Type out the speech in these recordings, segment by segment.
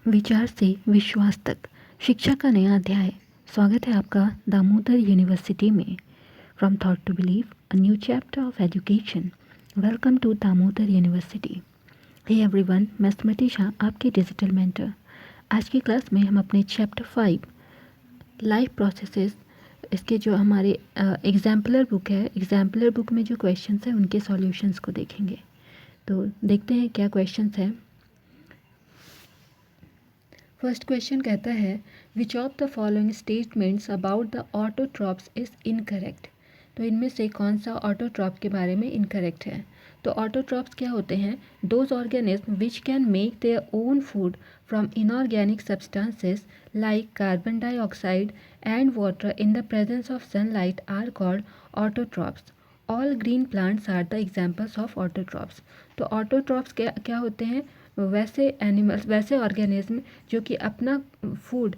विचार से विश्वास तक शिक्षा का नया अध्याय। स्वागत है आपका दामोदर यूनिवर्सिटी में। From thought to believe, a new chapter of education. Welcome to Damodar university. Hey everyone, मैं स्मृति शाह, आपकी डिजिटल मेंटर। आज की क्लास में हम अपने चैप्टर 5 लाइफ प्रोसेसेस, इसके जो हमारे एग्जाम्पलर बुक है, एग्जाम्पलर बुक में जो क्वेश्चंस हैं उनके सॉल्यूशंस को देखेंगे। तो देखते हैं क्या क्वेश्चंस हैं। फर्स्ट क्वेश्चन कहता है, which of the following statements about the autotrophs is incorrect. तो इनमें से कौन सा ऑटोट्रॉप के बारे में इनकरेक्ट है। तो ऑटोट्रॉप्स क्या होते हैं? Those organism which can make their own food from inorganic substances like carbon dioxide and water in the presence of sunlight are called autotrophs. All green plants are the examples of autotrophs. तो autotrophs क्या क्या होते हैं? वैसे animals, वैसे organism जो कि अपना फूड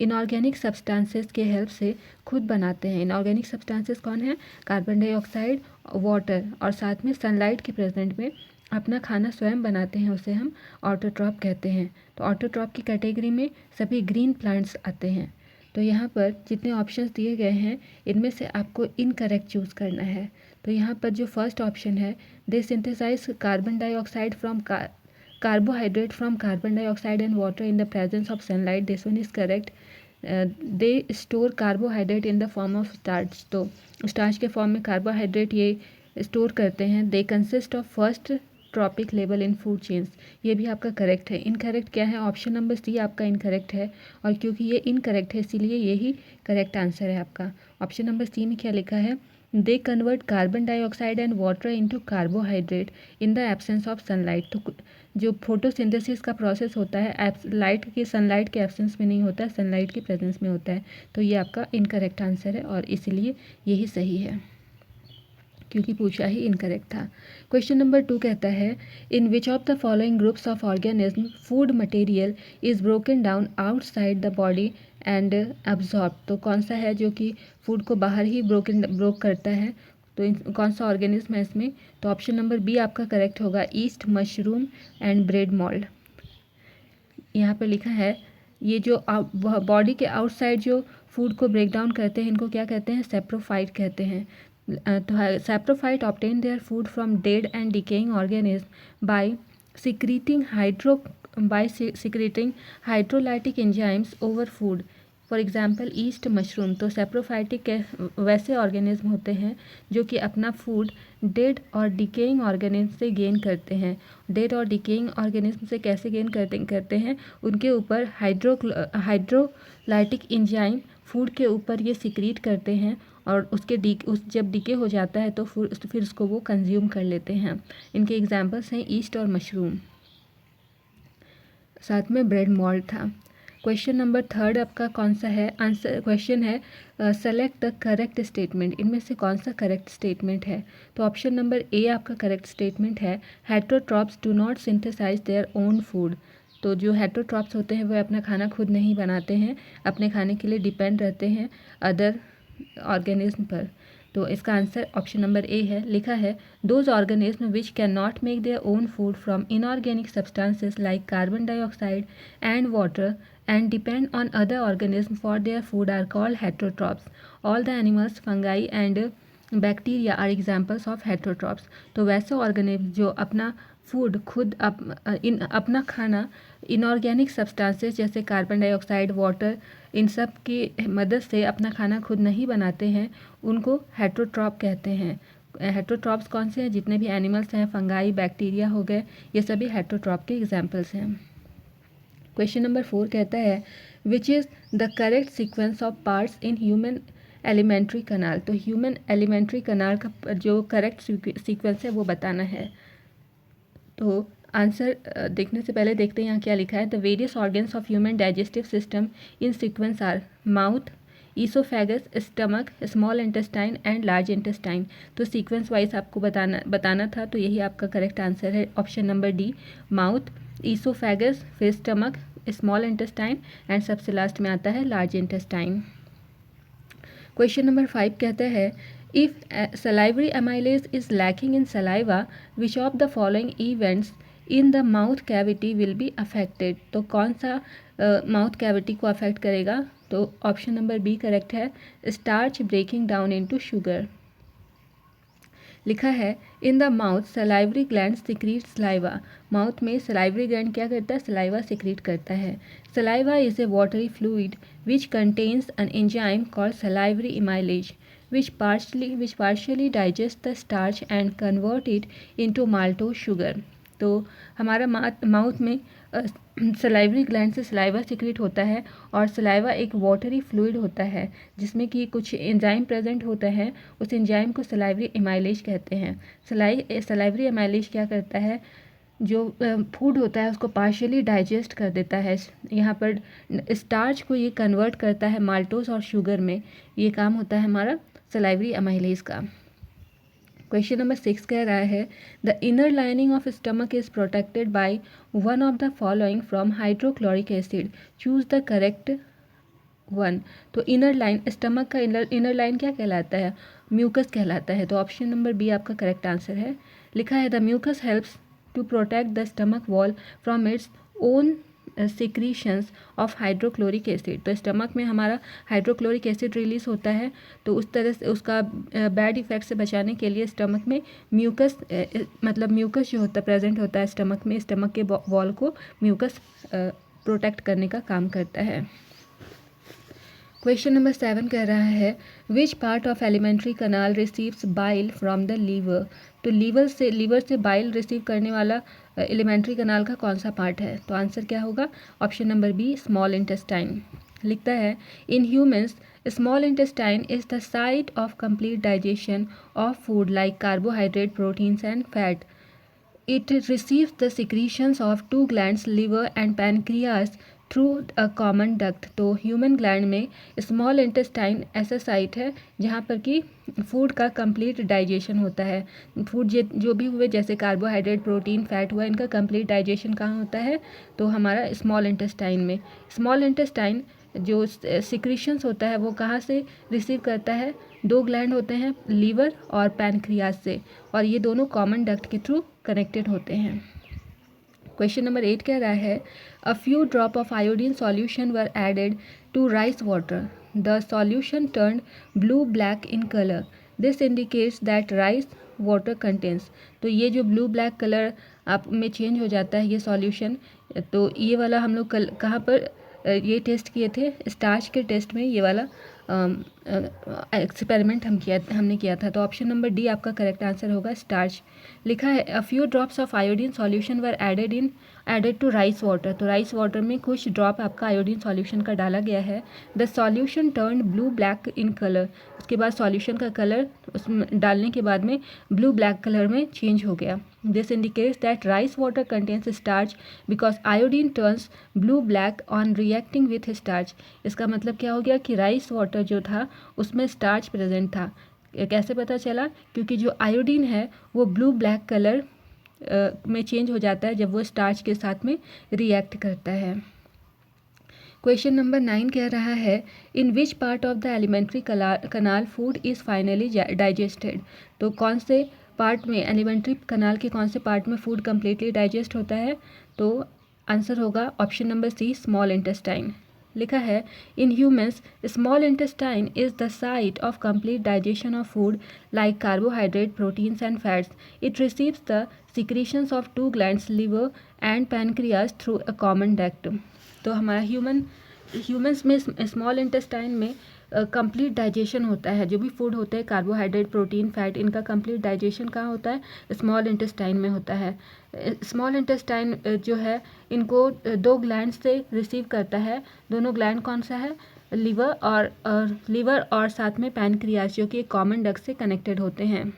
इनऑर्गेनिक सब्सटेंसेस के हेल्प से खुद बनाते हैं। इनऑर्गेनिक सब्सटेंसेस कौन है? कार्बन डाइऑक्साइड, वाटर और साथ में सनलाइट के प्रेजेंट में अपना खाना स्वयं बनाते हैं, उसे हम ऑटोट्रॉप कहते हैं। तो ऑटोट्रॉप की कैटेगरी में सभी ग्रीन प्लांट्स आते हैं। तो यहाँ पर जितने ऑप्शंस दिए गए हैं इनमें से आपको इनकरेक्ट चूज़ करना है। तो यहाँ पर जो फर्स्ट ऑप्शन है, they synthesize carbon dioxide from carbohydrate from carbon dioxide and water in the presence of sunlight, this one is correct. They store carbohydrate in the form of starch, तो starch के form में carbohydrate ये store करते हैं। They consist of first trophic level in food chains, ये भी आपका correct है। इनकरेक्ट क्या है? ऑप्शन नंबर सी आपका इनकरेक्ट है, और क्योंकि ये इनकरेक्ट है इसीलिए यही करेक्ट आंसर है आपका। ऑप्शन नंबर सी में क्या लिखा है? They convert carbon dioxide and water into carbohydrate in the absence of sunlight. तो जो फोटोसिंथेसिस का प्रोसेस होता है सनलाइट के एब्सेंस में नहीं होता है, सनलाइट के प्रेजेंस में होता है। तो ये आपका इनकरेक्ट आंसर है और इसलिए यही सही है, क्योंकि पूछा ही इनकरेक्ट था। क्वेश्चन नंबर 2 कहता है, in which of the following groups of organism food material is broken down outside the body and absorb. तो कौन सा है जो कि फूड को बाहर ही ब्रोक करता है? तो कौन सा ऑर्गेनिज्म है इसमें? तो ऑप्शन नंबर बी आपका करेक्ट होगा, east, mushroom and bread mould. यहाँ पे लिखा है, ये जो बॉडी के आउटसाइड जो फूड को ब्रेक डाउन करते हैं इनको क्या कहते हैं? सेप्रोफाइट कहते हैं। तो saprophyte obtain their food from dead and decaying organism by secreting hydrolytic enzymes over food, for example east, mushroom. तो सेप्रोफाइटिक वैसे ऑर्गेनिज्म होते हैं जो कि अपना फूड डेड और डिकेइंग ऑर्गेनिज्म से गेन करते हैं। डेड और डिकेइंग ऑर्गेनिज्म से कैसे गेन करते हैं? उनके ऊपर हाइड्रोलाइटिक एंजाइम फूड के ऊपर ये सिक्रीट करते हैं, और जब डिके हो जाता है तो फिर उसको वो कंज्यूम कर लेते हैं। इनके एग्जाम्पल्स हैं ईस्ट और मशरूम, साथ में ब्रेड मॉल्ट था। क्वेश्चन नंबर 3 आपका कौन सा है? आंसर क्वेश्चन है, सेलेक्ट द करेक्ट स्टेटमेंट। इनमें से कौन सा करेक्ट स्टेटमेंट है? तो ऑप्शन नंबर ए आपका करेक्ट स्टेटमेंट है, heterotrophs do not synthesize their own food. तो जो हेटरोट्रॉप्स होते हैं वह अपना खाना खुद नहीं बनाते हैं, अपने खाने के लिए डिपेंड रहते हैं अदर ऑर्गेनिज्म पर। तो इसका आंसर ऑप्शन नंबर ए है। लिखा है, those organism which can not make their own food from inorganic substances like carbon dioxide and water and depend on other organisms for their food are called heterotrophs. All the animals, fungi and bacteria are examples of heterotrophs. तो वैसे organism जो अपना food खुद अपना खाना inorganic substances जैसे carbon dioxide, water, इन सब की मदद से अपना खाना खुद नहीं बनाते हैं, उनको हेटरोट्रॉप कहते हैं। हेटरोट्रॉप्स कौन से हैं? जितने भी एनिमल्स हैं, फंगाई, बैक्टीरिया हो गए, ये सभी हेटरोट्रॉप के एग्जाम्पल्स हैं। क्वेश्चन नंबर 4 कहता है, which is the correct sequence of parts in human elementary कनाल। तो ह्यूमन एलिमेंट्री कनाल का जो करेक्ट सीक्वेंस है वो बताना है। तो आंसर देखने से पहले देखते हैं यहाँ क्या लिखा है। The various organs of human digestive system in sequence are mouth, oesophagus, stomach, small intestine and large intestine. तो सीक्वेंस वाइज आपको बताना था, तो यही आपका करेक्ट आंसर है, option number D, mouth, oesophagus, फिर स्टमक, स्मॉल इंटेस्टाइन एंड सबसे लास्ट में आता है लार्ज इंटेस्टाइन। क्वेश्चन नंबर 5 कहता है, if salivary amylase is lacking in saliva, which of the following events in the mouth cavity will be affected. तो कौन सा माउथ कैविटी को अफेक्ट करेगा? तो ऑप्शन नंबर बी करेक्ट है, starch breaking down into sugar. लिखा है in the mouth salivary gland secrete saliva. Mouth में सलाइवरी ग्लैंड क्या करता है? सलाइवा सिक्रीट करता है। Saliva is a watery fluid which contains an enzyme called salivary amylase which partially digest the starch and convert it into maltose sugar। तो हमारा mouth में salivary gland से सलाइवा सिक्रीट होता है और सलाइवा एक वाटरी फ्लूइड होता है जिसमें कि कुछ एंजाइम प्रेजेंट होता है। उस एंजाइम को सलाइवरी एमाइलेज कहते हैं। सलाइवरी एमाइलेज क्या करता है? जो फूड होता है उसको पार्शियली डाइजेस्ट कर देता है। यहाँ पर स्टार्च को ये कन्वर्ट करता है माल्टोस और शुगर में। ये काम होता है हमारा सलाइवरी एमाइलेज का। क्वेश्चन नंबर 6 कह रहा है the inner lining of stomach is protected by one of the following from hydrochloric acid, choose the correct one. तो इनर लाइन, स्टमक का इनर लाइन क्या कहलाता है? म्यूकस कहलाता है। तो ऑप्शन नंबर बी आपका करेक्ट आंसर है। लिखा है the mucus helps to protect the stomach wall from its own secretions of hydrochloric acid. तो स्टमक में हमारा हाइड्रोक्लोरिक एसिड रिलीज होता है, तो उस तरह से उसका बैड इफेक्ट से बचाने के लिए स्टमक में म्यूकस मतलब म्यूकस जो होता है प्रेजेंट होता है स्टमक में, स्टमक के वॉल को म्यूकस प्रोटेक्ट करने का काम करता है। क्वेश्चन नंबर 7 कह रहा है which part of alimentary canal receives bile from the liver. तो लीवर से बाइल रिसीव करने वाला एलिमेंट्री कनाल का कौन सा पार्ट है? तो आंसर क्या होगा? Option number B small intestine. लिखता है in humans small intestine is the site of complete digestion of food like carbohydrate, proteins and fat. It receives the secretions of two glands, liver and pancreas, through a common duct. तो human gland में small intestine ऐसा site है जहाँ पर कि food का complete digestion होता है। फूड जो भी हुए जैसे कार्बोहाइड्रेट, प्रोटीन, फैट हुआ, इनका कंप्लीट डाइजेशन कहाँ होता है? तो हमारा स्मॉल इंटेस्टाइन में। स्मॉल इंटेस्टाइन जो सिक्रीशंस होता है वो कहाँ से रिसीव करता है? दो ग्लैंड होते हैं, लीवर और पैनक्रियाज से, और ये दोनों कॉमन डक्ट के थ्रू कनेक्टेड होते हैं। क्वेश्चन नंबर 8 कह रहा है a few drop of iodine solution were added to rice water, the solution turned blue black in colour, this indicates that rice water contains. तो ये जो ब्लू ब्लैक कलर आप में चेंज हो जाता है ये सॉल्यूशन, तो ये वाला हम लोग कहाँ पर ये टेस्ट किए थे? स्टार्च के टेस्ट में ये वाला एक्सपेरिमेंट हमने किया था। तो ऑप्शन नंबर डी आपका करेक्ट आंसर होगा, स्टार्च। लिखा है a few drops of iodine solution were added to rice water. तो राइस वाटर में कुछ ड्रॉप आपका आयोडीन सॉल्यूशन का डाला गया है। The solution turn blue black in colour, उसके बाद सॉल्यूशन का कलर उसमें डालने के बाद में ब्लू ब्लैक कलर में चेंज हो गया। This indicates that rice water contains starch because iodine turns blue black on reacting with starch. इसका मतलब क्या हो गया कि राइस वाटर जो था उसमें स्टार्च प्रेजेंट था। कैसे पता चला? क्योंकि जो आयोडीन है वो ब्लू ब्लैक कलर में चेंज हो जाता है जब वो स्टार्च के साथ में रिएक्ट करता है। क्वेश्चन नंबर 9 कह रहा है in which part of the alimentary canal food is finally digested. तो कौन से पार्ट में, एलिमेंट्री कनाल के कौन से पार्ट में फूड कम्प्लीटली डाइजेस्ट होता है? तो आंसर होगा option number C small intestine. लिखा है in humans small intestine is the site of complete digestion of food like carbohydrate, proteins and fats. It receives the secretions of two glands, liver and pancreas through a common duct. तो हमारा humans में small intestine में complete digestion होता है। जो भी food होते हैं कार्बोहाइड्रेट, प्रोटीन, फैट, इनका कंप्लीट डाइजेशन कहाँ होता है? स्मॉल इंटेस्टाइन में होता है। स्मॉल इंटेस्टाइन जो है इनको दो ग्लैंड से रिसीव करता है। दोनों ग्लैंड कौन सा है? लीवर और साथ में पैनक्रियाज जो कि कॉमन डक्ट से कनेक्टेड होते हैं।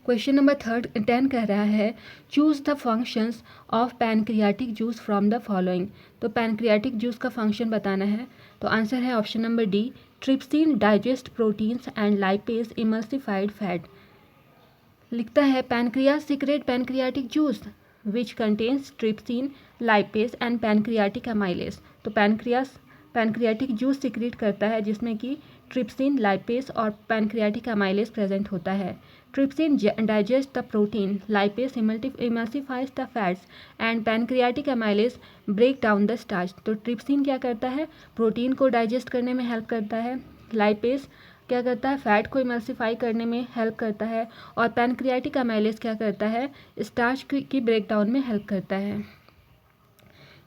क्वेश्चन नंबर 10 कह रहा है choose the functions of pancreatic juice from the following. तो पैनक्रियाटिक जूस का फंक्शन बताना है। तो आंसर है option number D trypsin digest proteins and lipase emulsified fat. लिखता है pancreas secrete pancreatic juice which contains trypsin, lipase and pancreatic amylase. तो pancreatic juice secrete करता है जिसमें कि ट्रिप्सिन, लाइपेस और पैनक्रियाटिक अमाइलेज प्रेजेंट होता है। Trypsin digest the protein, lipase emulsifies the fats and pancreatic amylase break down the starch. तो trypsin क्या करता है, प्रोटीन को डाइजेस्ट करने में हेल्प करता है, लाइपेस क्या करता है, फैट को इमल्सिफाई करने में हेल्प करता है, और पैनक्रियाटिक अमाइलेज क्या करता है, स्टार्च की ब्रेकडाउन में हेल्प करता है।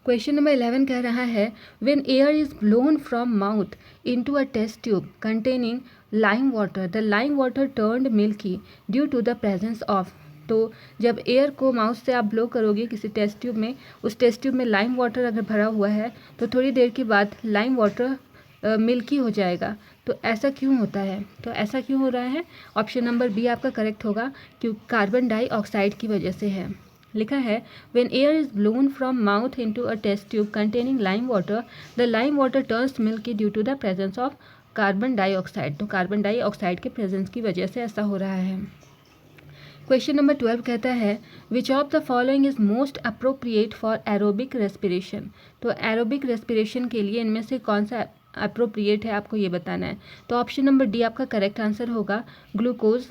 क्वेश्चन नंबर 11 कह रहा है when air is blown from mouth into a test tube containing lime water the lime water turned milky due to the presence of. तो जब एयर को माउथ से आप ब्लो करोगे किसी टेस्ट ट्यूब में, उस टेस्ट ट्यूब में लाइम वाटर अगर भरा हुआ है तो थोड़ी देर के बाद लाइम वाटर मिल्की हो जाएगा। तो ऐसा क्यों होता है, तो ऐसा क्यों हो रहा है, ऑप्शन नंबर बी आपका करेक्ट होगा, क्योंकि कार्बन डाइऑक्साइड की वजह से है। लिखा है when air is blown from mouth into a test tube containing lime water the lime water turns milky due to the presence of carbon dioxide. तो कार्बन डाइऑक्साइड के प्रेजेंस की वजह से ऐसा हो रहा है। क्वेश्चन नंबर 12 कहता है which of the following is most appropriate for aerobic respiration. तो एरोबिक रेस्पिरेशन के लिए इनमें से कौन सा अप्रोप्रिएट है, आपको ये बताना है। तो ऑप्शन नंबर डी आपका करेक्ट आंसर होगा, ग्लूकोज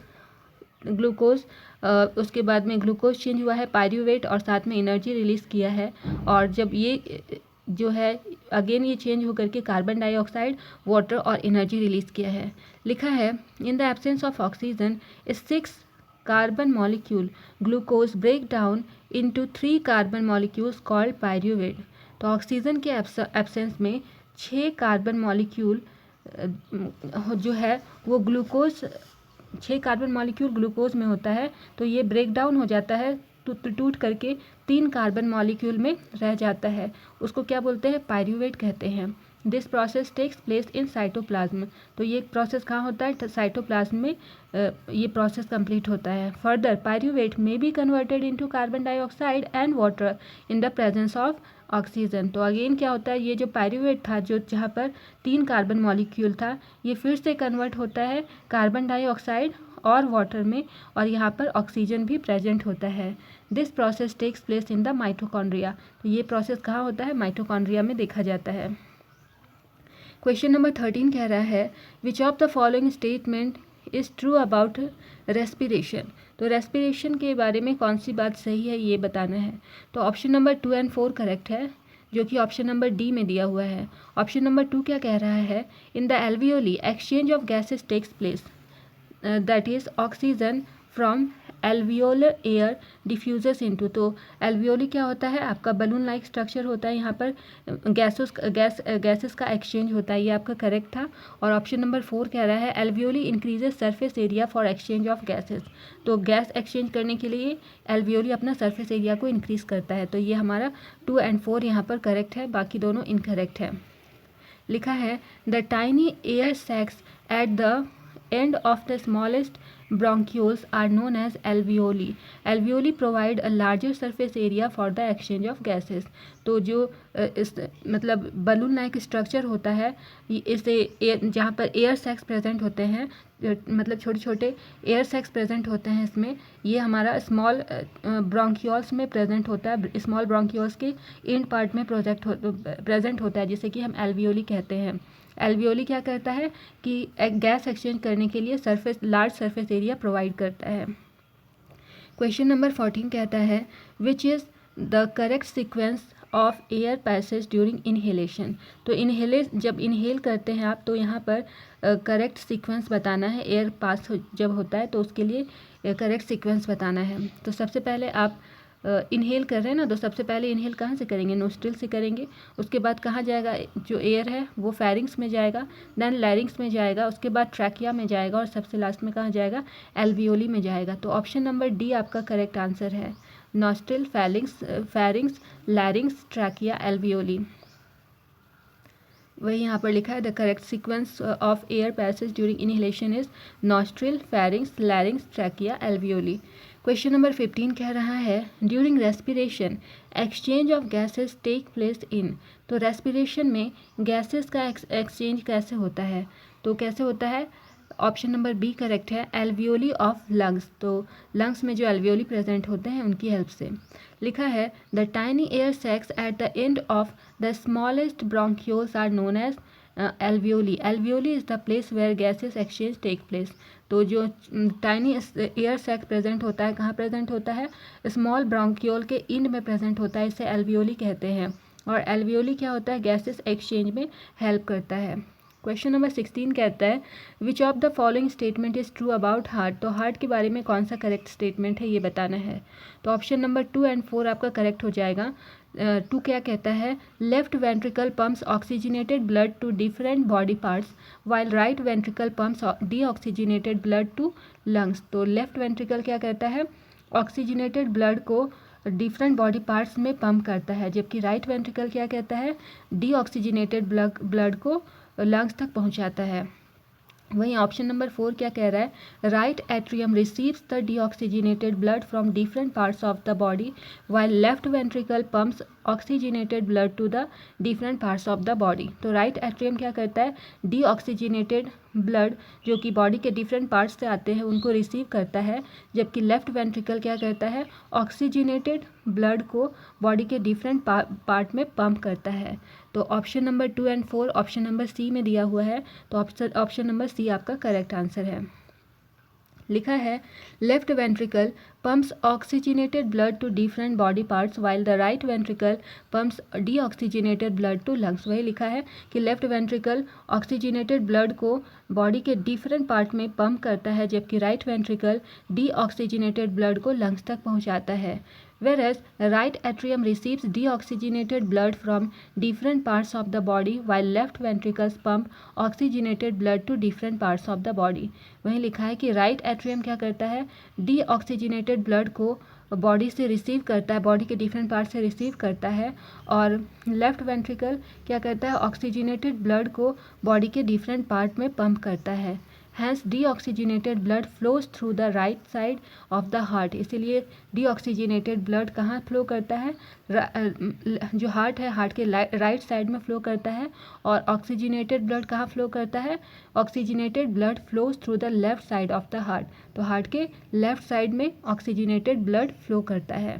उसके बाद में ग्लूकोज चेंज हुआ है, पायरूवेट और साथ में एनर्जी रिलीज़ किया है, और जब ये जो है अगेन ये चेंज होकर के कार्बन डाइऑक्साइड, वाटर और एनर्जी रिलीज़ किया है। लिखा है in the absence of oxygen 6 carbon molecule glucose break down into 3 carbon molecules called pyruvate. तो ऑक्सीजन के एब्सेंस में 6 कार्बन मॉलिक्यूल जो है वो ग्लूकोज 6 कार्बन मॉलिक्यूल ग्लूकोज में होता है, तो ये ब्रेक डाउन हो जाता है, टूट करके 3 कार्बन मॉलिक्यूल में रह जाता है, उसको क्या बोलते हैं, पायरूवेट कहते हैं। This process takes place in cytoplasm. तो ये प्रोसेस कहाँ होता है, साइटोप्लाज्म में ये प्रोसेस कंप्लीट होता है। फर्दर पायरूवेट में B converted into carbon dioxide and water in the presence of oxygen. तो अगेन क्या होता है, ये जो पायरूवेट था जो जहाँ पर 3 कार्बन मॉलिक्यूल था, ये फिर से कन्वर्ट होता है कार्बन डाइऑक्साइड और वाटर में, और यहाँ पर ऑक्सीजन भी प्रेजेंट होता है। This process takes place in the mitochondria. तो ये प्रोसेस कहाँ होता है, माइटोकॉन्ड्रिया में देखा जाता है। क्वेश्चन नंबर 13 कह रहा है which of the following statement is true about respiration. तो रेस्पिरेशन के बारे में कौन सी बात सही है ये बताना है। तो ऑप्शन नंबर 2 एंड 4 करेक्ट है, जो कि ऑप्शन नंबर डी में दिया हुआ है। ऑप्शन नंबर 2 क्या कह रहा है, in the alveoli exchange of gases takes place, that is oxygen from alveolar air diffusers into. तो एल्वियोली क्या होता है, आपका बलून लाइक स्ट्रक्चर होता है, यहाँ पर गैसेस का एक्सचेंज होता है, ये आपका करेक्ट था। और ऑप्शन नंबर 4 कह रहा है alveoli increases surface area for exchange of gases. तो गैस एक्सचेंज करने के लिए एल्वियोली अपना सरफेस एरिया को इंक्रीज करता है। तो ये हमारा 2 एंड 4 यहाँ पर करेक्ट है, बाकी दोनों इनकरेक्ट है। लिखा है the tiny air sacs at the end of the smallest bronchioles are known as alveoli. Alveoli provide a larger surface area for the exchange of gases. तो जो इस मतलब बलून लाइक स्ट्रक्चर होता है, इसे जहाँ पर एयर सैक्स प्रेजेंट होते हैं, मतलब छोटे छोटे एयर सैक्स प्रेजेंट होते हैं इसमें, ये हमारा स्मॉल ब्रोंकियोल्स में प्रेजेंट होता है, स्मॉल ब्रोंकियोल्स के इंड पार्ट में प्रेजेंट होता है, जिसे कि हम एल्वियोली कहते हैं। एल्वियोली क्या करता है कि गैस एक्सचेंज करने के लिए लार्ज सरफेस एरिया प्रोवाइड करता है। क्वेश्चन नंबर 14 कहता है which is the correct sequence of air passage during inhalation. तो जब इनहेल करते हैं आप, तो यहाँ पर करेक्ट सीक्वेंस बताना है, एयर पास जब होता है तो उसके लिए करेक्ट सीक्वेंस बताना है। तो सबसे पहले आप इनहेल कर रहे हैं ना, तो सबसे पहले इनहेल कहाँ से करेंगे, नोस्ट्रिल से करेंगे। उसके बाद कहाँ जाएगा, जो एयर है वो फेरिंग्स में जाएगा, देन लैरिंग्स में जाएगा, उसके बाद ट्रैकिया में जाएगा, और सबसे लास्ट में कहाँ जाएगा, एल्वियोली में जाएगा। तो ऑप्शन नंबर डी आपका करेक्ट आंसर है, nostril, pharynx, larynx, trachea, alveoli. वही यहाँ पर लिखा है the correct sequence of air passage during inhalation is nostril, pharynx, larynx, trachea, alveoli. Question number 15 कह रहा है during respiration exchange of gases take place in. तो रेस्पिरेशन में गैसेस का एक्सचेंज कैसे होता है, तो कैसे होता है, ऑप्शन नंबर बी करेक्ट है, एल्वियोली ऑफ लंग्स। तो लंग्स में जो एल्वियोली प्रेजेंट होते हैं उनकी हेल्प से। लिखा है the tiny air sacs at the end of the smallest bronchioles are known as alveoli. Alveoli is the place where gases exchange take place. तो जो टाइनी एयर सैक प्रेजेंट होता है, कहाँ प्रेजेंट होता है? स्मॉल ब्रोंकियोल के end में present होता है, इसे एल्वियोली कहते हैं। और एल्वियोली क्या होता है? गैसेस एक्सचेंज में हेल्प करता है। क्वेश्चन नंबर 16 कहता है which of the following statement is true about heart. तो हार्ट के बारे में कौन सा करेक्ट स्टेटमेंट है ये बताना है। तो ऑप्शन नंबर 2 एंड 4 आपका करेक्ट हो जाएगा। 2 क्या कहता है? Left ventricle pumps oxygenated blood to different body parts while right ventricle pumps deoxygenated blood to lungs. तो लेफ्ट वेंट्रिकल क्या करता है? ऑक्सीजनेटेड ब्लड को डिफरेंट बॉडी पार्ट्स में पंप करता है, जबकि राइट वेंट्रिकल क्या कहता है? डीऑक्सीजनेटेड ब्लड को लंग्स तक पहुंचाता है। वहीं ऑप्शन नंबर 4 क्या कह रहा है? Right atrium receives the deoxygenated blood from different parts of the body while left ventricle pumps oxygenated blood to the different parts of the body. तो राइट एट्रियम क्या करता है? डीऑक्सीजनेटेड ब्लड जो कि बॉडी के डिफरेंट पार्ट्स से आते हैं उनको रिसीव करता है, जबकि लेफ्ट वेंट्रिकल क्या करता है? ऑक्सीजनेटेड ब्लड को बॉडी के डिफरेंट पार्ट में पंप करता है। तो option number 2 and 4 option number C में दिया हुआ है, तो ऑप्शन नंबर सी आपका करेक्ट आंसर है। लिखा है left ventricle pumps oxygenated blood to different body parts while the right ventricle pumps deoxygenated blood to lungs. वही लिखा है कि लेफ्ट वेंट्रिकल ऑक्सीजनेटेड ब्लड को बॉडी के डिफरेंट पार्ट में पंप करता है, जबकि राइट वेंट्रिकल डीऑक्सीजनेटेड ब्लड को लंग्स तक पहुंचाता है। Whereas right atrium receives deoxygenated blood from different parts of the body while left ventricles pump oxygenated blood to different parts of the body। वहीं लिखा है कि राइट एट्रियम क्या करता है? डीऑक्सीजनेटेड ब्लड को बॉडी से रिसीव करता है, बॉडी के डिफरेंट पार्ट से रिसीव करता है, और लेफ्ट वेंट्रिकल क्या करता है? ऑक्सीजनेटेड ब्लड को बॉडी के डिफरेंट पार्ट में पंप करता है। Hence deoxygenated blood flows through the right side of the heart. इसीलिए डीऑक्सीजनेटेड ब्लड कहाँ फ्लो करता है? जो हार्ट है, हार्ट के राइट साइड में फ्लो करता है। और ऑक्सीजनेटेड ब्लड कहाँ फ्लो करता है? Oxygenated blood flows through the left side of the heart. तो हार्ट के लेफ्ट साइड में ऑक्सीजनेटेड ब्लड फ्लो करता है।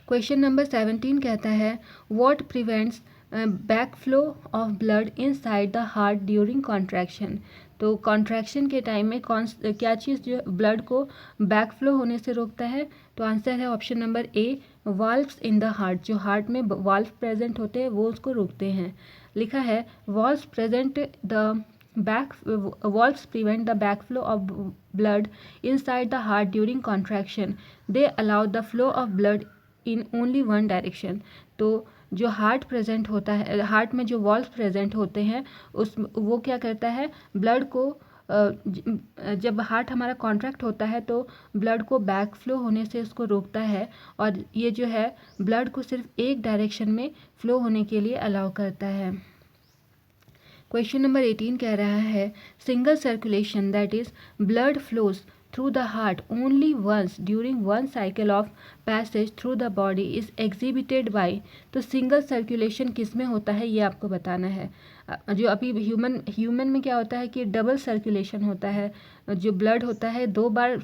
क्वेश्चन नंबर 17 कहता है what prevents back flow of blood inside the heart during contraction. तो कॉन्ट्रैक्शन के टाइम में क्या चीज़ जो ब्लड को बैक फ्लो होने से रोकता है? तो आंसर है option number A valves in the heart. जो हार्ट में वाल्व प्रेजेंट होते हैं वो उसको रोकते हैं। लिखा है valves present the valves prevent the backflow of blood inside the heart during contraction. They allow the flow of blood in only one direction. तो जो हार्ट प्रेजेंट होता है, हार्ट में जो वॉल्व प्रेजेंट होते हैं वो क्या करता है? ब्लड को जब हार्ट हमारा कॉन्ट्रैक्ट होता है तो ब्लड को बैक फ्लो होने से उसको रोकता है, और ये जो है ब्लड को सिर्फ एक डायरेक्शन में फ्लो होने के लिए अलाउ करता है। क्वेश्चन नंबर 18 कह रहा है single circulation that is blood flows through the heart only once during one cycle of passage through the body is exhibited by. तो सिंगल सर्कुलेशन किस में होता है ये आपको बताना है। जो अभी ह्यूमन में क्या होता है कि डबल सर्कुलेशन होता है, जो ब्लड होता है 2 बार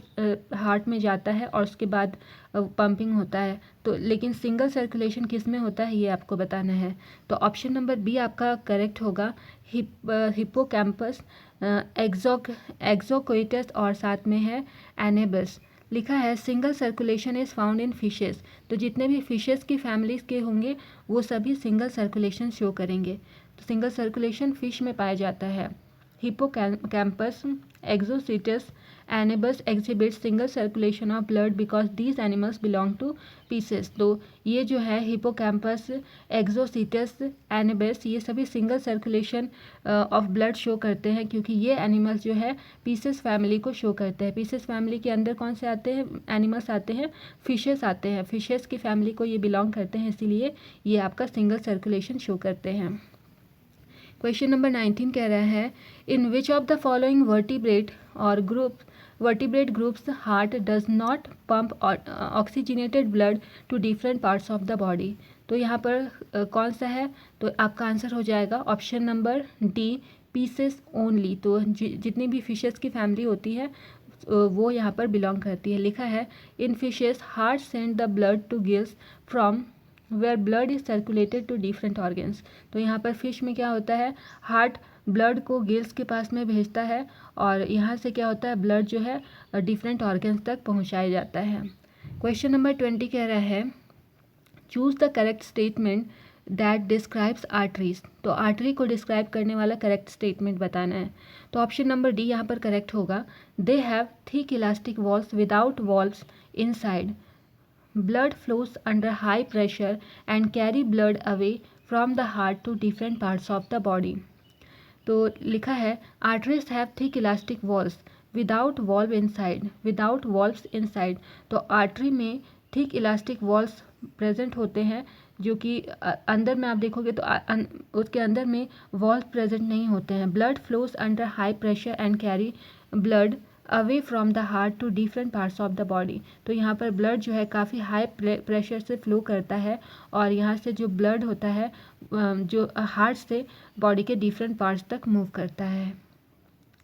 हार्ट में जाता है और उसके बाद पंपिंग होता है। तो लेकिन सिंगल सर्कुलेशन किस में होता है ये आपको बताना है। तो ऑप्शन नंबर बी आपका करेक्ट होगा, हिप्पोकैम्पस, एक्सोकोइटस और साथ में है एनेबस। लिखा है single circulation is found in fishes. तो जितने भी फिशेस की फैमिलीज के होंगे वो सभी सिंगल सर्कुलेशन शो करेंगे। तो सिंगल सर्कुलेशन फिश में पाया जाता है। Hippocampus, Exocoetus, Anabas exhibits single circulation of blood because these animals belong to species। तो ये जो है हिप्पोकैम्पस, एक्सोसीटस, एनेबस ये सभी single circulation of blood show करते हैं, क्योंकि ये एनिमल्स जो है पीसेस फैमिली को शो करते हैं। पीसेस फैमिली के अंदर कौन से आते हैं एनिमल्स आते हैं? फिशेस आते हैं। फिशेस की फैमिली को ये बिलोंग करते हैं, इसीलिए ये आपका सिंगल सर्कुलेशन शो करते हैं। क्वेश्चन नंबर 19 कह रहा है in which of the following vertebrate groups heart does not pump oxygenated blood to different parts of the body। तो यहाँ पर कौन सा है? तो आपका आंसर हो जाएगा option number D pieces only. तो जितनी भी फिशेस की फैमिली होती है वो यहाँ पर बिलोंग करती है। लिखा है in fishes heart send the blood to gills from where blood is circulated to different organs. तो यहाँ पर फिश में क्या होता है, हार्ट ब्लड को गिल्स के पास में भेजता है और यहाँ से क्या होता है, ब्लड जो है डिफरेंट ऑर्गन्स तक पहुँचाया जाता है। क्वेश्चन नंबर 20 कह रहा है choose the correct statement that describes arteries. तो आर्टरी को डिस्क्राइब करने वाला करेक्ट स्टेटमेंट बताना है। तो ऑप्शन नंबर डी यहाँ पर करेक्ट होगा। They have thick elastic walls without valves inside, blood flows under high pressure and carry blood away from the heart to different parts of the body। तो लिखा है arteries have thick elastic walls without valve inside, without valves inside। तो artery में thick elastic walls present होते हैं जो कि अंदर में आप देखोगे तो उसके अंदर में वॉल्स प्रेजेंट नहीं होते हैं। Blood flows under high pressure and carry blood away from the heart to different parts of the body. तो यहाँ पर ब्लड जो है काफ़ी हाई प्रेशर से फ्लो करता है और यहाँ से जो ब्लड होता है जो हार्ट से बॉडी के डिफरेंट पार्ट्स तक मूव करता है।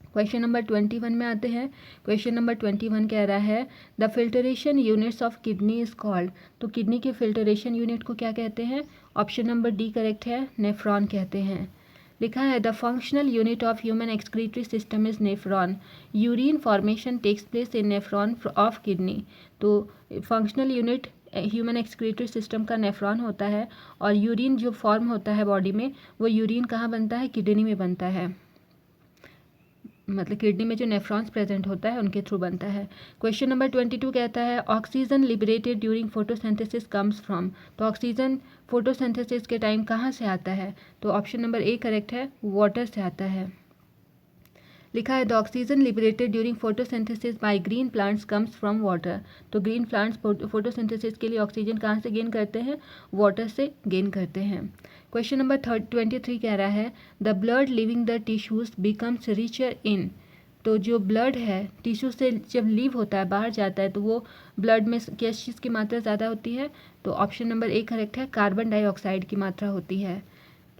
क्वेश्चन नंबर 21 में आते हैं। क्वेश्चन नंबर 21 कह रहा है the filtration units of kidney is called. तो किडनी के फिल्टरेशन यूनिट को क्या कहते हैं? ऑप्शन नंबर डी करेक्ट है, नेफ्रॉन कहते हैं। लिखा है the functional unit of human excretory system is nephron, urine formation takes place in nephron of kidney. तो functional unit human excretory system का नेफ्रॉन होता है और यूरिन जो फॉर्म होता है बॉडी में वो यूरिन कहाँ बनता है? किडनी में बनता है, मतलब किडनी में जो नेफ्रॉन्स प्रेजेंट होता है उनके थ्रू बनता है। क्वेश्चन नंबर 22 कहता है oxygen liberated during photosynthesis comes from. तो ऑक्सीजन फोटोसिंथेसिस के टाइम कहाँ से आता है? तो ऑप्शन नंबर ए करेक्ट है, वाटर से आता है। लिखा है the oxygen liberated during photosynthesis by green plants comes from water. तो ग्रीन प्लांट्स फोटोसिंथेसिस के लिए ऑक्सीजन कहाँ से गेन करते हैं? वाटर से गेन करते हैं। क्वेश्चन नंबर 23 कह रहा है the blood leaving the tissues becomes richer in. तो जो ब्लड है टिश्यू से जब लीव होता है, बाहर जाता है, तो वो ब्लड में किस चीज़ की मात्रा ज़्यादा होती है? तो ऑप्शन नंबर ए करेक्ट है, कार्बन डाइऑक्साइड की मात्रा होती है।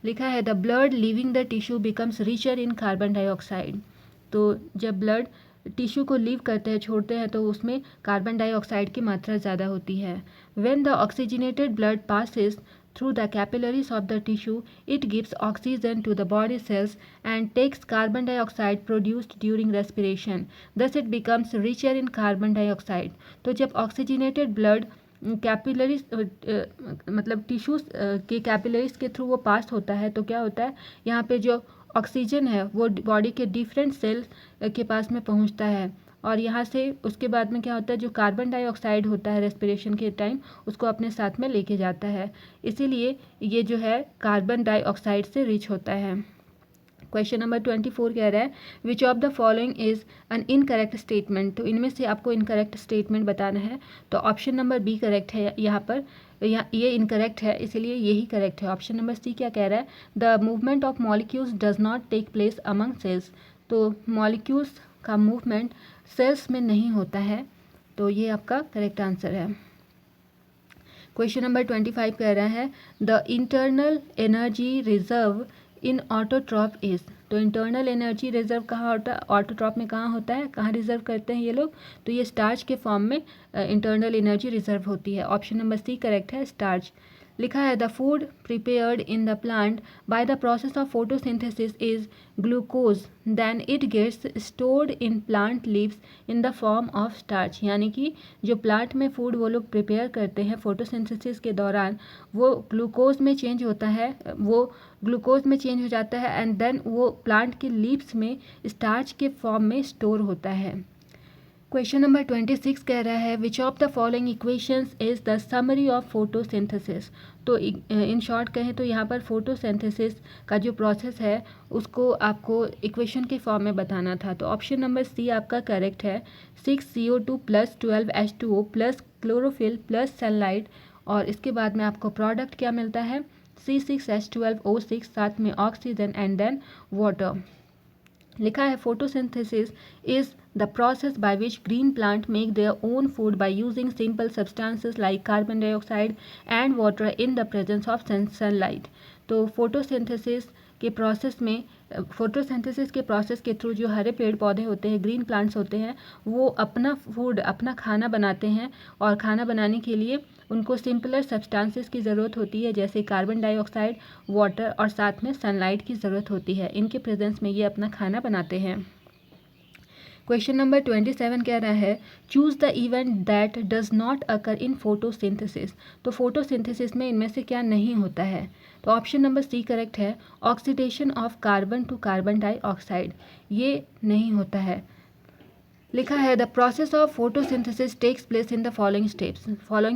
लिखा है the blood leaving the tissue becomes richer in carbon dioxide. तो जब ब्लड टिश्यू को लीव करते हैं, छोड़ते हैं, तो उसमें कार्बन डाइऑक्साइड की मात्रा ज़्यादा होती है। When the oxygenated blood passes through the capillaries of the tissue, it gives oxygen to the body cells and takes carbon dioxide produced during respiration. Thus it becomes richer in carbon dioxide। तो जब oxygenated blood capillaries मतलब tissues के capillaries के through वो पास होता है तो क्या होता है, यहाँ पे जो ऑक्सीजन है वो बॉडी के डिफरेंट सेल के पास में पहुँचता है और यहाँ से उसके बाद में क्या होता है, जो कार्बन डाइऑक्साइड होता है रेस्पिरेशन के टाइम उसको अपने साथ में लेके जाता है, इसीलिए ये जो है कार्बन डाइऑक्साइड से रिच होता है। क्वेश्चन नंबर 24 कह रहा है which of the following is an incorrect statement. तो इनमें से आपको इनकरेक्ट स्टेटमेंट बताना है। तो ऑप्शन नंबर बी करेक्ट है, यहाँ पर ये इनकरेक्ट है इसलिए यही करेक्ट है। ऑप्शन नंबर सी क्या कह रहा है the movement of molecules does not take place among cells. तो मॉलिक्यूल्स का मूवमेंट सेल्स में नहीं होता है, तो ये आपका करेक्ट आंसर है। क्वेश्चन नंबर 25 कह रहा है the internal energy reserve in autotroph is. तो इंटरनल एनर्जी रिजर्व कहाँ होता है? ऑटोट्रॉप में कहाँ होता है, कहाँ रिजर्व करते हैं ये लोग? तो ये स्टार्च के फॉर्म में इंटरनल एनर्जी रिजर्व होती है। ऑप्शन नंबर सी करेक्ट है, स्टार्च। लिखा है the food prepared in the plant by the process of photosynthesis is glucose, then it gets stored in plant leaves in the form of starch. यानी कि जो plant में food वो लोग prepare करते हैं फोटोसिंथेसिस के दौरान वो ग्लूकोज में चेंज होता है, वो ग्लूकोज में चेंज हो जाता है एंड देन वो प्लांट के लीव्स में स्टार्च के फॉर्म में स्टोर होता है। क्वेश्चन नंबर 26 कह रहा है which of the following equations is the summary of photosynthesis. तो इन शॉर्ट कहें तो यहाँ पर फोटोसिंथेसिस का जो प्रोसेस है उसको आपको इक्वेशन के फॉर्म में बताना था। तो ऑप्शन नंबर सी आपका करेक्ट है, 6CO2 + 12H2O + क्लोरोफिल + सनलाइट और इसके बाद में आपको प्रोडक्ट क्या मिलता है, C6H12O6 साथ में ऑक्सीजन एंड देन वाटर। लिखा है photosynthesis is the process by which green plant make their own food by using simple substances like carbon dioxide and water in the presence of sunlight. तो photosynthesis के process में, photosynthesis के process के through जो हरे पेड़ पौधे होते हैं, ग्रीन प्लांट्स होते हैं, वो अपना फूड, अपना खाना बनाते हैं। और खाना बनाने के लिए उनको सिंपलर सब्सटेंसेस की ज़रूरत होती है, जैसे कार्बन डाइऑक्साइड, वाटर और साथ में सनलाइट की ज़रूरत होती है। इनके प्रेजेंस में ये अपना खाना बनाते हैं। क्वेश्चन नंबर 27 कह रहा है choose the event that does not occur in photosynthesis. तो फोटोसिंथेसिस में इनमें से क्या नहीं होता है? तो ऑप्शन नंबर सी करेक्ट है, oxidation of carbon to carbon dioxide, ये नहीं होता है। लिखा है the process of photosynthesis takes place in the following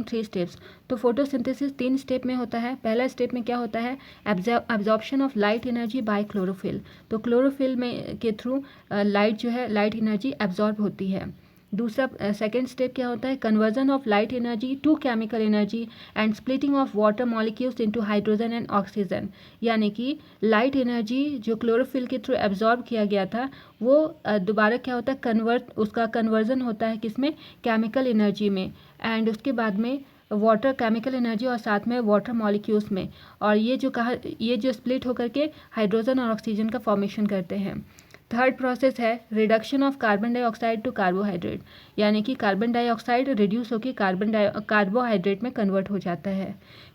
3 steps. तो फोटोसिंथेसिस 3 स्टेप में होता है। पहला स्टेप में क्या होता है? Absorption of light energy by chlorophyll. तो क्लोरोफिल में के थ्रू लाइट जो है, लाइट एनर्जी एब्जॉर्ब होती है। दूसरा सेकेंड स्टेप क्या होता है? Conversion of light energy to chemical energy and splitting of water molecules into hydrogen and oxygen. यानी कि लाइट एनर्जी जो क्लोरोफिल के थ्रू एब्जॉर्ब किया गया था, वो दोबारा क्या होता है? उसका कन्वर्जन होता है किसमें? केमिकल एनर्जी में। एंड उसके बाद में वाटर, केमिकल एनर्जी और साथ में वाटर मॉलिक्यूल्स में। और ये जो स्प्लिट होकर के हाइड्रोजन और ऑक्सीजन का फॉर्मेशन करते हैं। थर्ड प्रोसेस है reduction of carbon dioxide to carbohydrate, यानी कि कार्बन डाइऑक्साइड रिड्यूस होकर कार्बोहाइड्रेट में कन्वर्ट हो जाता है।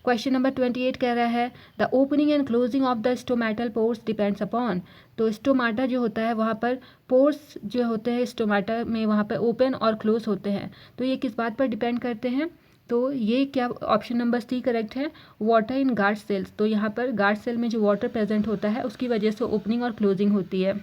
क्वेश्चन नंबर 28 कह रहा है the opening and closing of the stomatal pores depends upon. तो स्टोमाटा जो होता है वहाँ पर पोर्स जो होते हैं स्टोमाटा में, वहाँ पर ओपन और क्लोज होते हैं। तो ये किस बात पर डिपेंड करते हैं? तो ये क्या, ऑप्शन नंबर सी करेक्ट है, वाटर इन गार्ड सेल्स। तो यहाँ पर गार्ड सेल में जो वाटर प्रेजेंट होता है उसकी वजह से ओपनिंग और क्लोजिंग होती है।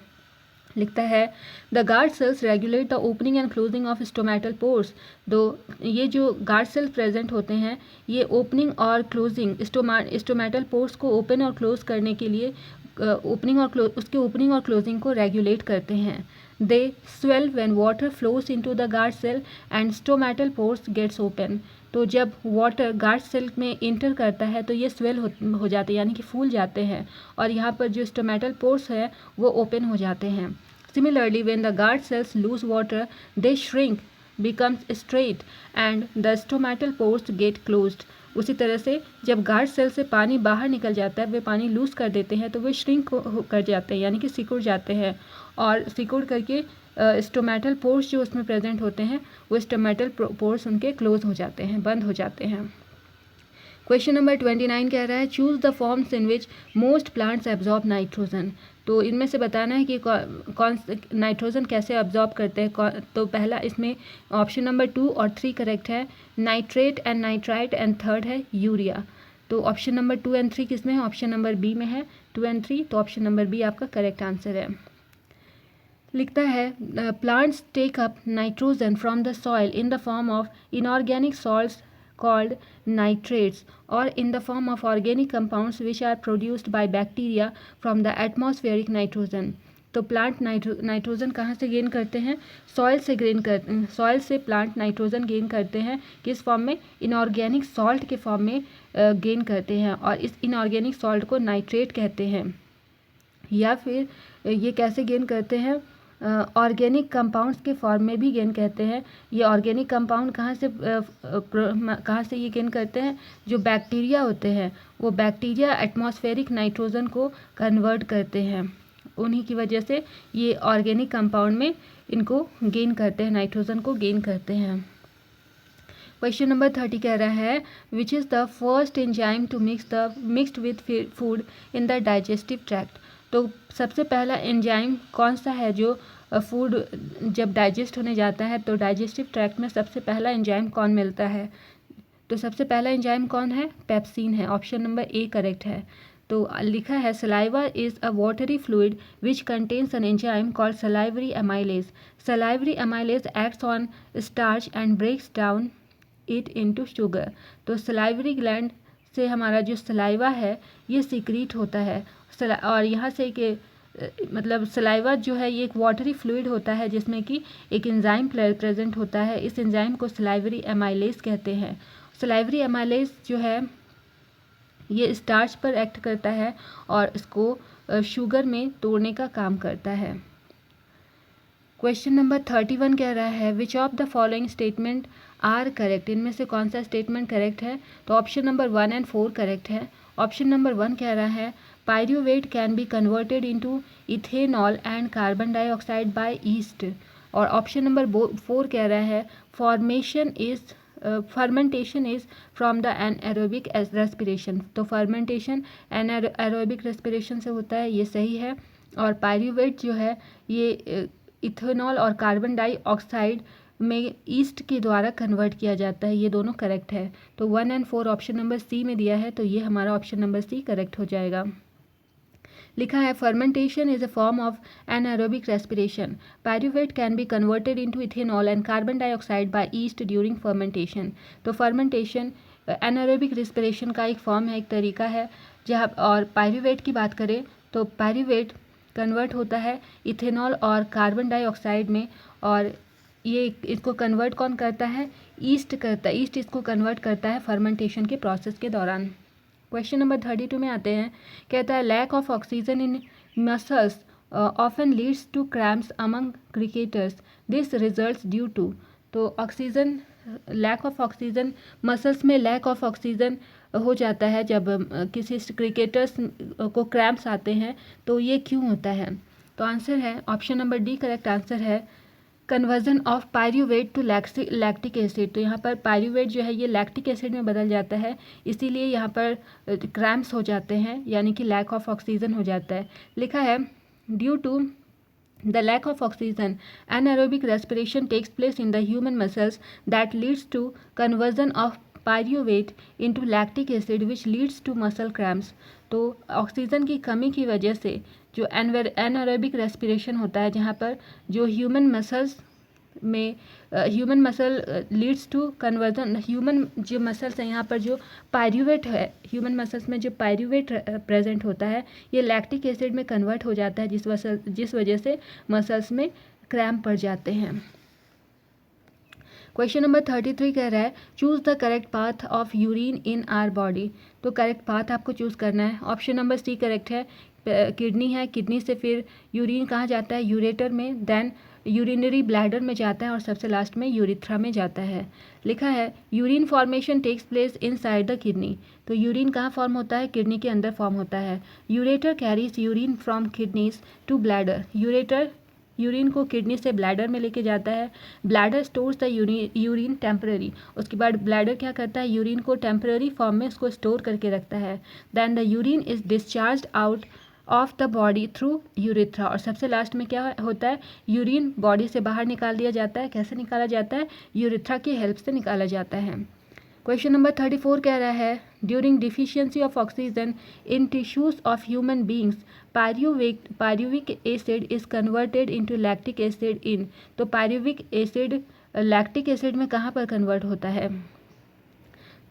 लिखता है the guard cells regulate the opening and closing of stomatal pores. तो ये जो गार्ड सेल्स प्रेजेंट होते हैं, ये ओपनिंग और क्लोजिंग, स्टोमेटल पोर्स को ओपन और क्लोज करने के लिए उसके ओपनिंग और क्लोजिंग को रेगुलेट करते हैं। They swell when water flows into the guard cell and stomatal pores gets open. तो जब वाटर गार्ड सेल में इंटर करता है तो ये स्वेल हो जाते हैं, यानी कि फूल जाते हैं, और यहाँ पर जो स्टोमेटल पोर्स है वो ओपन हो जाते हैं। Similarly, when the guard cells lose water, they shrink, becomes straight, and the stomatal pores get closed. उसी तरह से जब गार्ड सेल से पानी बाहर निकल जाता है, वे पानी लूज कर देते हैं तो वे श्रिंक कर जाते हैं, यानी कि सिकुड़ जाते हैं, और सिकुड़ करके स्टोमेटल पोर्स जो उसमें प्रेजेंट होते हैं वो स्टोमेटल पोर्स उनके क्लोज हो जाते हैं, बंद हो जाते हैं। क्वेश्चन नंबर 29 कह रहा है choose the forms in which most plants absorb nitrogen. तो इनमें से बताना है कि कौन नाइट्रोजन कैसे एब्जॉर्ब करते हैं। तो पहला इसमें ऑप्शन नंबर 2 और 3 करेक्ट है, nitrate and nitrite, and third है यूरिया। तो ऑप्शन नंबर 2 एंड 3 किस में है? ऑप्शन नंबर बी में है 2 एंड 3। तो ऑप्शन नंबर बी आपका करेक्ट आंसर है। लिखता है plants take up nitrogen from the soil in the form of inorganic salts called nitrates or in the form of organic compounds which are produced by bacteria from the atmospheric nitrogen। तो plant nitrogen कहाँ से gain करते हैं? Soil से plant nitrogen gain करते हैं। किस form में? इनऑर्गेनिक सॉल्ट के फॉर्म में गेन करते हैं, और इस इनऑर्गेनिक सॉल्ट को नाइट्रेट कहते हैं। या फिर ये कैसे गेन करते हैं? ऑर्गेनिक कंपाउंड्स के फॉर्म में भी गेन कहते हैं। ये ऑर्गेनिक कंपाउंड कहाँ से ये गेन करते हैं? जो बैक्टीरिया होते हैं, वो बैक्टीरिया एटमॉस्फेरिक नाइट्रोजन को कन्वर्ट करते हैं, उन्हीं की वजह से ये ऑर्गेनिक कंपाउंड में इनको गेन करते हैं, नाइट्रोजन को गेन करते हैं। क्वेश्चन नंबर 30 कह रहा है which is the first enzyme to mixed with food in the digestive tract. तो सबसे पहला एंजाइम कौन सा है जो फूड जब डाइजेस्ट होने जाता है तो डाइजेस्टिव ट्रैक्ट में सबसे पहला एंजाइम कौन मिलता है? तो सबसे पहला एंजाइम कौन है? पेप्सिन है। ऑप्शन नंबर ए करेक्ट है। तो लिखा है saliva is a watery fluid which contains an enzyme called salivary amylase. Salivary amylase acts on starch and breaks down it into sugar. तो सलाइवरी ग्लैंड से हमारा जो सलाइवा है ये सीक्रीट होता है, और यहाँ से कि मतलब सलाइवा जो है ये एक वाटरी फ्लूइड होता है जिसमें कि एक एंजाइम प्रेजेंट होता है। इस एंजाइम को सलाइवरी एमाइलेज कहते हैं। सलाइवरी एमाइलेज जो है ये स्टार्च पर एक्ट करता है और इसको शुगर में तोड़ने का काम करता है। क्वेश्चन नंबर 31 कह रहा है which of the following statement are correct. इनमें से कौन सा स्टेटमेंट करेक्ट है? तो ऑप्शन नंबर 1 एंड 4 करेक्ट है। ऑप्शन नंबर 1 कह रहा है pyruvate can be converted into ethanol and carbon dioxide by yeast. और ऑप्शन नंबर 4 कह रहा है fermentation is from the anaerobic respiration. तो फर्मेंटेशन एनारोबिक रेस्पिरेशन से होता है, ये सही है। और पायरूवेट जो है ये इथेनॉल और कार्बन डाइऑक्साइड में ईस्ट के द्वारा कन्वर्ट किया जाता है, ये दोनों करेक्ट है। तो 1 और 4 ऑप्शन नंबर सी में दिया है, तो ये हमारा ऑप्शन नंबर सी करेक्ट हो जाएगा। लिखा है fermentation is a form of anaerobic respiration. Pyruvate can be converted into ethanol and carbon dioxide by yeast during fermentation. तो फर्मेंटेशन एनारोबिक रेस्पिरेशन का एक फॉर्म है, एक तरीका है जहाँ। और पायरूवेट की बात करें तो पायरूवेट कन्वर्ट होता है इथेनॉल और कार्बन डाइऑक्साइड में, और ये इसको कन्वर्ट कौन करता है? ईस्ट करता है। ईस्ट इसको कन्वर्ट करता है फर्मेंटेशन के प्रोसेस के दौरान। क्वेश्चन नंबर 32 में आते हैं, कहता है lack of oxygen in muscles often leads to cramps among cricketers, this results due to. तो oxygen, lack of oxygen, muscles में लैक ऑफ ऑक्सीजन हो जाता है जब किसी क्रिकेटर्स को क्रैम्प्स आते हैं, तो ये क्यों होता है? तो आंसर है option number D correct answer है, conversion of pyruvate to lactic acid. तो यहाँ पर पायरूवेट जो है ये लैक्टिक एसिड में बदल जाता है, इसीलिए यहाँ पर क्रैम्प्स हो जाते हैं, यानी कि लैक ऑफ ऑक्सीजन हो जाता है। लिखा है due to the lack of oxygen anaerobic respiration takes place in the human muscles that leads to conversion of pyruvate into lactic acid which leads to muscle cramps। तो oxygen की कमी की वजह से जो एनारोबिक रेस्पिरेशन होता है, जहाँ पर जो ह्यूमन मसल्स में human muscle leads to conversion, human जो मसल्स हैं यहाँ पर जो पायरूवेट है, ह्यूमन मसल्स में जो पायरूवेट प्रेजेंट होता है ये लैक्टिक एसिड में कन्वर्ट हो जाता है, जिस वजह से मसल्स में क्रैम्प पड़ जाते हैं। क्वेश्चन नंबर 33 कह रहा है choose the correct path of urine in our body. तो करेक्ट पाथ आपको चूज़ करना है। ऑप्शन नंबर सी करेक्ट है, किडनी है, किडनी से फिर यूरिन कहाँ जाता है? यूरेटर में, देन यूरिनरी ब्लैडर में जाता है और सबसे लास्ट में यूरिथ्रा में जाता है। लिखा है urine formation takes place inside the kidney. तो यूरिन कहाँ फॉर्म होता है? किडनी के अंदर फॉर्म होता है। Ureter carries urine from kidneys to bladder. Ureter urine को किडनी से ब्लैडर में लेके जाता है। Bladder stores the urine temporary. उसके बाद ब्लैडर क्या करता है? यूरिन को टेम्पररी फॉर्म में उसको स्टोर करके रखता है। Then the urine is discharge out of the body through urethra. और सबसे लास्ट में क्या होता है? यूरिन बॉडी से बाहर निकाल दिया जाता है। कैसे निकाला जाता है? यूरिथ्रा की हेल्प से निकाला जाता है। क्वेश्चन नंबर 34 कह रहा है during deficiency of oxygen in tissues of human beings pyruvic acid is converted into lactic acid in. तो पायरूविक एसिड लैक्टिक एसिड में कहाँ पर कन्वर्ट होता है?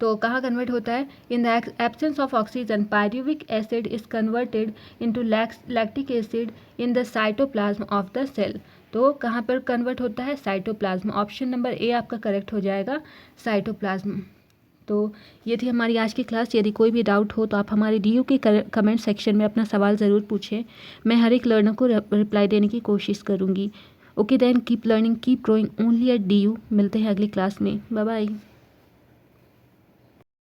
तो कहाँ कन्वर्ट होता है? In the absence of oxygen pyruvic acid is converted into lactic acid in the cytoplasm of the cell. तो कहाँ पर कन्वर्ट होता है? साइटोप्लाज्म। ऑप्शन नंबर ए आपका करेक्ट हो जाएगा, साइटोप्लाज्म। तो ये थी हमारी आज की क्लास। यदि कोई भी डाउट हो तो आप हमारे DU के कमेंट सेक्शन में अपना सवाल ज़रूर पूछें। मैं हर एक लर्नर को रिप्लाई देने की कोशिश करूँगी। Okay then, keep learning, keep growing only at DU। मिलते हैं अगली क्लास में। Bye bye.